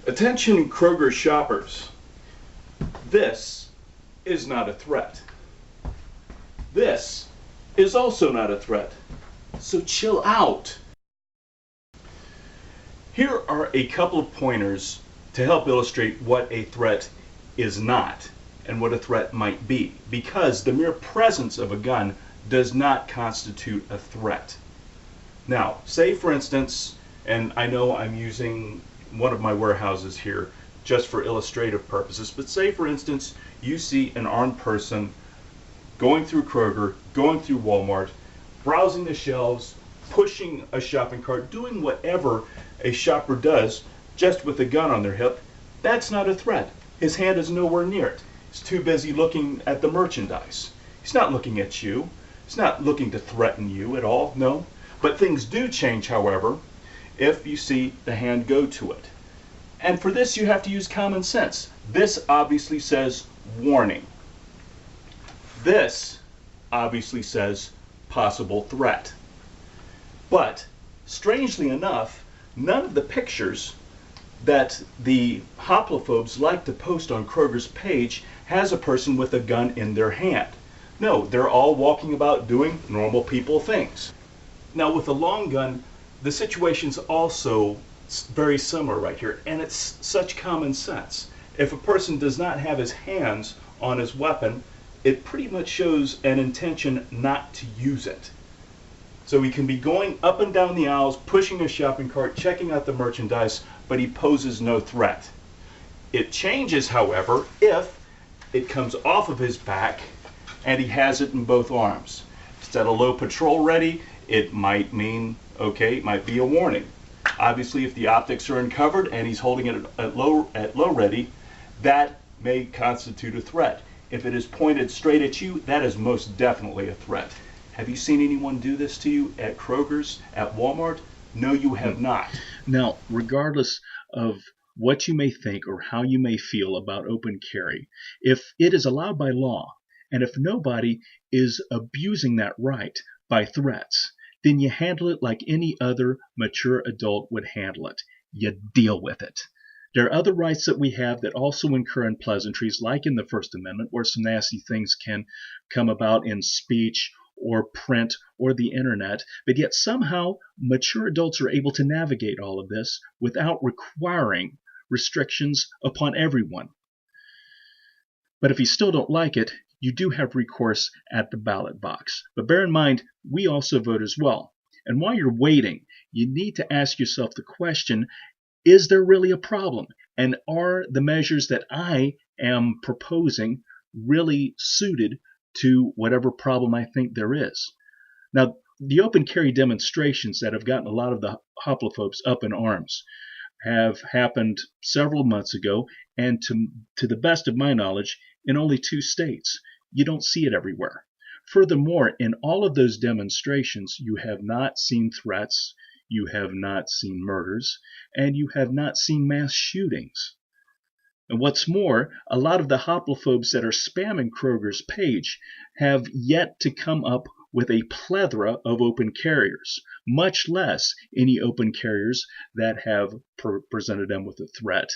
Attention Kroger shoppers, this is not a threat. This is also not a threat. So chill out. Here are a couple of pointers to help illustrate what a threat is not and what a threat might be, because the mere presence of a gun does not constitute a threat. Now, say for instance, and I know I'm using one of my warehouses here just for illustrative purposes, but say for instance you see an armed person going through Kroger, going through Walmart, browsing the shelves, pushing a shopping cart, doing whatever a shopper does just with a gun on their hip. That's not a threat. His hand is nowhere near it. He's too busy looking at the merchandise. He's not looking at you. He's not looking to threaten you at all, no. But things do change, however, if you see the hand go to it. And for this you have to use common sense. This obviously says warning. This obviously says possible threat. But strangely enough, none of the pictures that the hoplophobes like to post on Kroger's page has a person with a gun in their hand. No, they're all walking about doing normal people things. Now with a long gun, the situation's also very similar right here, and it's such common sense. If a person does not have his hands on his weapon, it pretty much shows an intention not to use it. So he can be going up and down the aisles, pushing a shopping cart, checking out the merchandise, but he poses no threat. It changes, however, if it comes off of his back and he has it in both arms. If it's at a low patrol ready, it might mean, okay, it might be a warning. Obviously, if the optics are uncovered and he's holding it at low ready, that may constitute a threat. If it is pointed straight at you, that is most definitely a threat. Have you seen anyone do this to you at Kroger's, at Walmart? No, you have not. Now, regardless of what you may think or how you may feel about open carry, if it is allowed by law, and if nobody is abusing that right by threats, then you handle it like any other mature adult would handle it. You deal with it. There are other rights that we have that also incur in pleasantries, like in the First Amendment, where some nasty things can come about in speech or print or the internet, but yet somehow mature adults are able to navigate all of this without requiring restrictions upon everyone. But if you still don't like it, you do have recourse at the ballot box. But bear in mind, we also vote as well. And while you're waiting, you need to ask yourself the question, is there really a problem? And are the measures that I am proposing really suited to whatever problem I think there is? Now, the open carry demonstrations that have gotten a lot of the hoplophobes up in arms have happened several months ago, and to the best of my knowledge, in only 2 states. You don't see it everywhere. Furthermore, in all of those demonstrations, you have not seen threats, you have not seen murders, and you have not seen mass shootings. And what's more, a lot of the hoplophobes that are spamming Kroger's page have yet to come up with a plethora of open carriers, much less any open carriers that have presented them with a threat,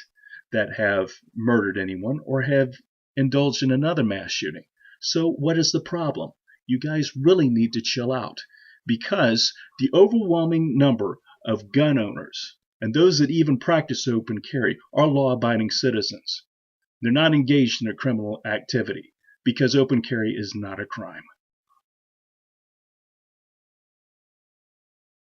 that have murdered anyone, or have indulged in another mass shooting. So what is the problem? You guys really need to chill out, because the overwhelming number of gun owners, and those that even practice open carry, are law-abiding citizens. They're not engaged in a criminal activity, because open carry is not a crime.